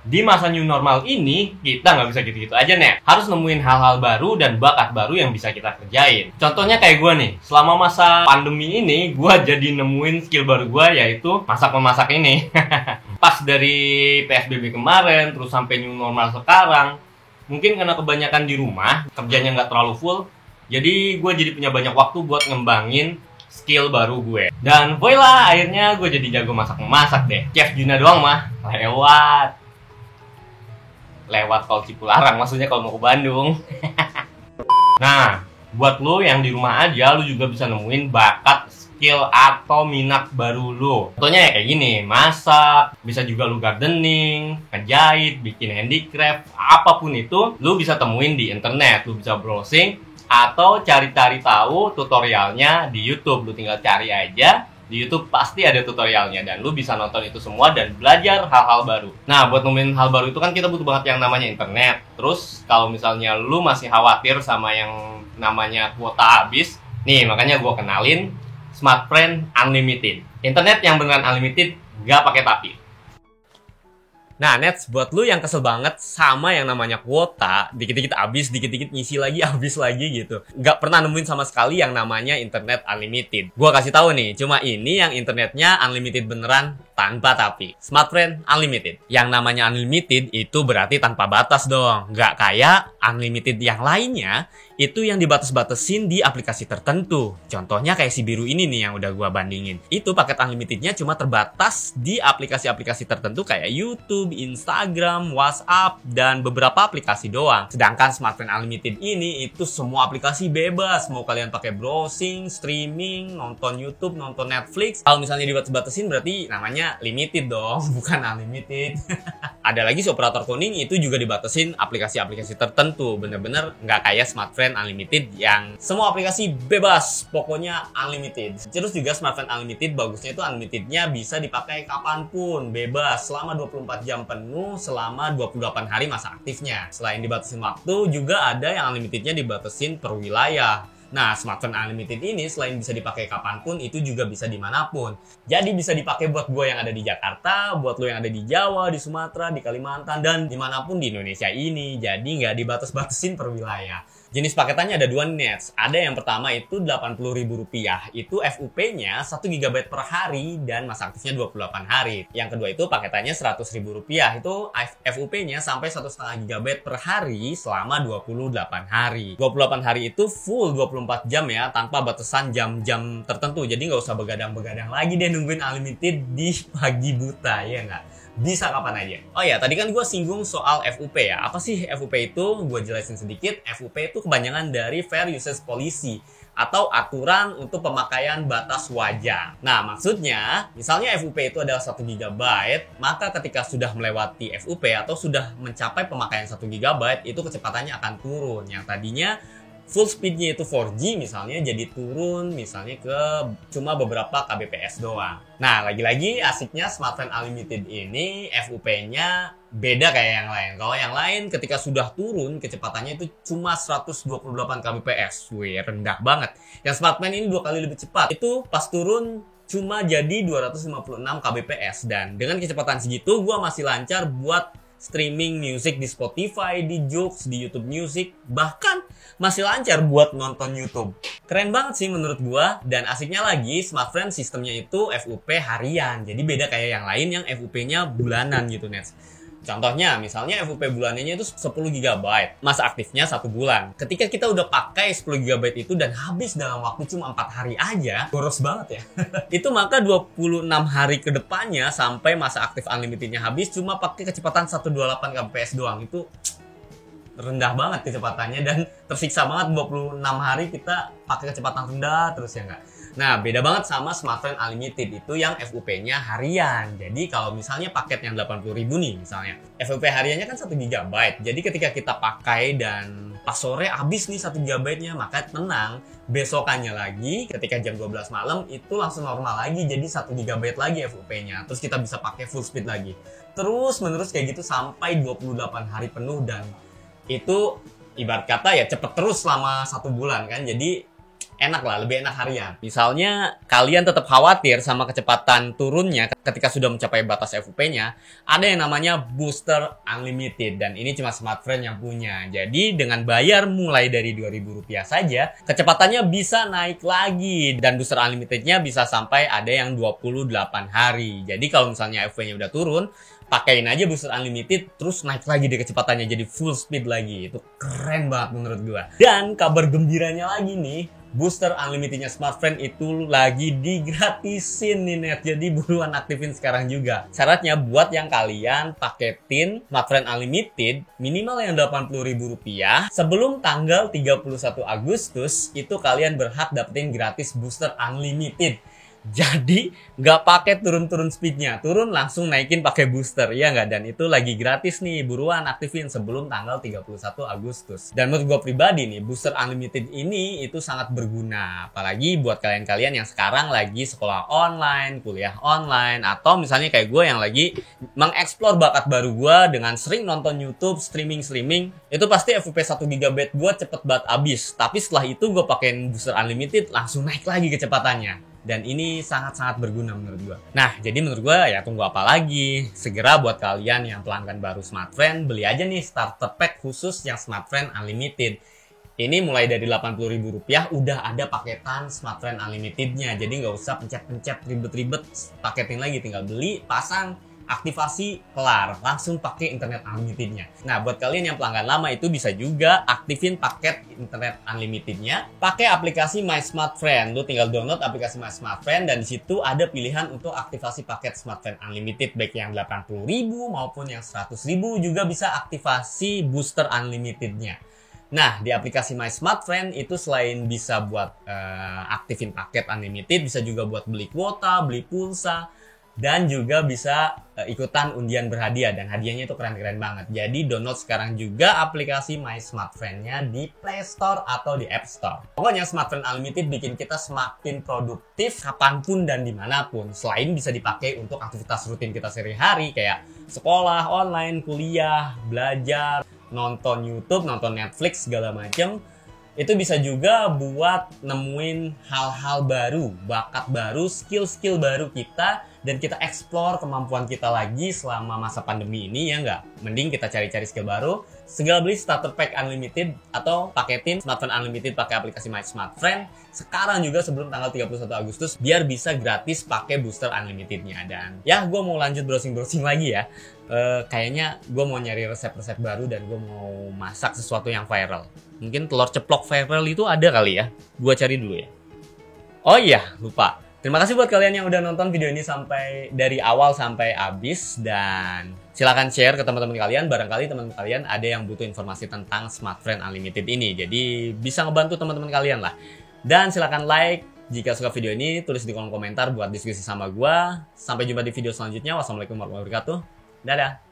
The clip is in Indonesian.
Di masa new normal ini, kita nggak bisa gitu-gitu aja, Net. Harus nemuin hal-hal baru dan bakat baru yang bisa kita kerjain. Contohnya kayak gue nih, selama masa pandemi ini, gue jadi nemuin skill baru gue, yaitu masak-memasak ini. Pas dari PSBB kemarin, terus sampai new normal sekarang, mungkin karena kebanyakan di rumah, kerjanya nggak terlalu full, jadi gue jadi punya banyak waktu buat ngembangin skill baru gue. Dan voila, akhirnya gue jadi jago masak-memasak deh. Chef Juna doang mah lewat tol Cipularang, maksudnya kalau mau ke Bandung. Nah, buat lo yang di rumah aja, lo juga bisa nemuin bakat, skill, atau minat baru lo. Contohnya ya kayak gini, masak, bisa juga lo gardening, ngejahit, bikin handicraft, apapun itu, lo bisa temuin di internet. Lo bisa browsing, atau cari-cari tahu tutorialnya di YouTube. Lu tinggal cari aja di YouTube, pasti ada tutorialnya dan lu bisa nonton itu semua dan belajar hal-hal baru. Nah, buat nemuin hal baru itu kan kita butuh banget yang namanya internet. Terus kalau misalnya lu masih khawatir sama yang namanya kuota habis, nih makanya gua kenalin Smartfriend Unlimited. Internet yang beneran unlimited, gak pakai tapi. Nah, Nets, buat lu yang kesel banget sama yang namanya kuota, dikit-dikit habis, dikit-dikit ngisi lagi, habis lagi gitu. Nggak pernah nemuin sama sekali yang namanya internet unlimited. Gua kasih tahu nih, cuma ini yang internetnya unlimited beneran tanpa tapi. Smartfriend Unlimited. Yang namanya unlimited itu berarti tanpa batas dong. Nggak kayak unlimited yang lainnya, itu yang dibatas-batasin di aplikasi tertentu. Contohnya kayak si biru ini nih yang udah gua bandingin. Itu paket unlimitednya cuma terbatas di aplikasi-aplikasi tertentu kayak YouTube, Instagram, WhatsApp, dan beberapa aplikasi doang. Sedangkan Smartfriend Unlimited ini itu semua aplikasi bebas. Mau kalian pakai browsing, streaming, nonton YouTube, nonton Netflix. Kalau misalnya dibatas-batasin berarti namanya limited dong, bukan unlimited. Ada lagi si operator kuning itu juga dibatasin aplikasi-aplikasi tertentu. Bener-bener nggak kayak Smartfriend Unlimited yang semua aplikasi bebas, pokoknya unlimited. Terus juga Smartfriend Unlimited bagusnya itu unlimitednya bisa dipakai kapanpun, bebas, selama 24 jam penuh, selama 28 hari masa aktifnya. Selain dibatasin waktu, juga ada yang unlimitednya dibatasin per wilayah. Nah, Smartfriend Unlimited ini selain bisa dipakai kapanpun, itu juga bisa dimanapun. Jadi bisa dipakai buat gue yang ada di Jakarta, buat lo yang ada di Jawa, di Sumatera, di Kalimantan, dan dimanapun di Indonesia ini. Jadi nggak dibatas-batasin per wilayah. Jenis paketannya ada dua Nets. Ada yang pertama itu Rp80.000. Itu FUP-nya 1 GB per hari dan masa aktifnya 28 hari. Yang kedua itu paketannya Rp100.000. Itu FUP-nya sampai 1,5 GB per hari selama 28 hari. 28 hari itu full 24 jam ya, tanpa batasan jam-jam tertentu. Jadi nggak usah begadang-begadang lagi deh nungguin unlimited di pagi buta, ya nggak? Bisa kapan aja. Oh ya, tadi kan gue singgung soal FUP ya. Apa sih FUP itu? Gue jelasin sedikit. FUP itu kepanjangan dari Fair Usage Policy atau aturan untuk pemakaian batas wajar. Nah, maksudnya, misalnya FUP itu adalah 1 GB, maka ketika sudah melewati FUP atau sudah mencapai pemakaian 1 GB, itu kecepatannya akan turun. Yang tadinya full speednya itu 4G misalnya jadi turun misalnya ke cuma beberapa kbps doang. Nah, lagi-lagi asiknya Smartfriend Unlimited ini FUP-nya beda kayak yang lain. Kalau yang lain ketika sudah turun kecepatannya itu cuma 128 kbps. Wih, rendah banget. Yang Smartfriend ini 2 kali lebih cepat. Itu pas turun cuma jadi 256 kbps. Dan dengan kecepatan segitu gua masih lancar buat streaming music di Spotify, di Joox, di YouTube Music, bahkan masih lancar buat nonton YouTube. Keren banget sih menurut gua, dan asiknya lagi Smartfriend sistemnya itu FUP harian. Jadi beda kayak yang lain yang FUP-nya bulanan gitu, Nets. Contohnya, misalnya FUP bulanannya itu 10 GB, masa aktifnya 1 bulan. Ketika kita udah pakai 10 GB itu dan habis dalam waktu cuma 4 hari aja, boros banget ya. Itu maka 26 hari ke depannya sampai masa aktif unlimitednya habis cuma pakai kecepatan 128 kbps doang. Itu rendah banget kecepatannya dan tersiksa banget 26 hari kita pakai kecepatan rendah terus ya nggak. Nah, beda banget sama Smartfriend Unlimited itu yang FUP-nya harian. Jadi kalau misalnya paket yang 80.000 nih misalnya, FUP hariannya kan 1 GB. Jadi ketika kita pakai dan pas sore habis nih 1 GB-nya, maka tenang, besokannya lagi ketika jam 12 malam itu langsung normal lagi jadi 1 GB lagi FUP-nya. Terus kita bisa pakai full speed lagi. Terus menerus kayak gitu sampai 28 hari penuh dan itu ibarat kata ya cepet terus selama 1 bulan kan. Jadi enak lah, lebih enak harian. Misalnya kalian tetap khawatir sama kecepatan turunnya ketika sudah mencapai batas FUP-nya, ada yang namanya Booster Unlimited dan ini cuma Smartfren yang punya. Jadi dengan bayar mulai dari Rp2.000 saja, kecepatannya bisa naik lagi dan Booster Unlimited-nya bisa sampai ada yang 28 hari. Jadi kalau misalnya FUP-nya udah turun, pakein aja Booster Unlimited terus naik lagi deh kecepatannya jadi full speed lagi. Itu keren banget menurut gua. Dan kabar gembiranya lagi nih, Booster Unlimited-nya Smartfren itu lagi digratisin nih net. Jadi buruan aktifin sekarang juga. Syaratnya buat yang kalian paketin Smartfren Unlimited minimal yang Rp80.000 sebelum tanggal 31 Agustus itu kalian berhak dapetin gratis Booster Unlimited. Jadi nggak pakai turun-turun speednya, turun langsung naikin pakai booster, ya nggak? Dan itu lagi gratis nih, buruan aktifin sebelum tanggal 31 Agustus. Dan menurut gue pribadi nih, Booster Unlimited ini itu sangat berguna, apalagi buat kalian-kalian yang sekarang lagi sekolah online, kuliah online, atau misalnya kayak gue yang lagi mengeksplor bakat baru gue dengan sering nonton YouTube, streaming, itu pasti FUP 1 GB gue cepet banget habis. Tapi setelah itu gue pakein Booster Unlimited langsung naik lagi kecepatannya. Dan ini sangat-sangat berguna menurut gue. Nah, jadi menurut gue ya tunggu apa lagi? Segera buat kalian yang pelanggan baru Smartfren, beli aja nih starter pack khusus yang Smartfren Unlimited. Ini mulai dari Rp80.000 udah ada paketan Smartfren Unlimited-nya. Jadi nggak usah pencet-pencet ribet-ribet paketin lagi. Tinggal beli, pasang, aktivasi, kelar. Langsung pakai internet unlimited-nya. Nah, buat kalian yang pelanggan lama itu bisa juga aktifin paket internet unlimited-nya pakai aplikasi My Smartfren. Lu tinggal download aplikasi My Smartfren dan di situ ada pilihan untuk aktivasi paket Smartfren Unlimited baik yang Rp80.000 maupun yang Rp100.000 juga bisa aktivasi booster unlimited-nya. Nah, di aplikasi My Smartfren itu selain bisa buat aktifin paket unlimited, bisa juga buat beli kuota, beli pulsa, dan juga bisa ikutan undian berhadiah. Dan hadiahnya itu keren-keren banget. Jadi download sekarang juga aplikasi My Smartfren-nya di Play Store atau di App Store. Pokoknya Smartfren Unlimited bikin kita semakin produktif kapanpun dan dimanapun. Selain bisa dipakai untuk aktivitas rutin kita sehari-hari kayak sekolah, online, kuliah, belajar, nonton YouTube, nonton Netflix, segala macam. Itu bisa juga buat nemuin hal-hal baru, bakat baru, skill-skill baru kita, dan kita explore kemampuan kita lagi selama masa pandemi ini, ya nggak? Mending kita cari-cari skill baru, segala beli starter pack unlimited atau paketin Smartfren Unlimited pakai aplikasi My Smartfren sekarang juga sebelum tanggal 31 Agustus biar bisa gratis pakai booster unlimitednya. Dan ya gue mau lanjut browsing-browsing lagi ya. Kayaknya gue mau nyari resep-resep baru dan gue mau masak sesuatu yang viral. Mungkin telur ceplok viral itu ada kali ya. Gue cari dulu ya. Oh iya, lupa. Terima kasih buat kalian yang udah nonton video ini sampai dari awal sampai habis. Dan silahkan share ke teman-teman kalian. Barangkali teman-teman kalian ada yang butuh informasi tentang Smartfren Unlimited ini. Jadi bisa ngebantu teman-teman kalian lah. Dan silahkan like jika suka video ini. Tulis di kolom komentar buat diskusi sama gue. Sampai jumpa di video selanjutnya. Wassalamualaikum warahmatullahi wabarakatuh. Dadah.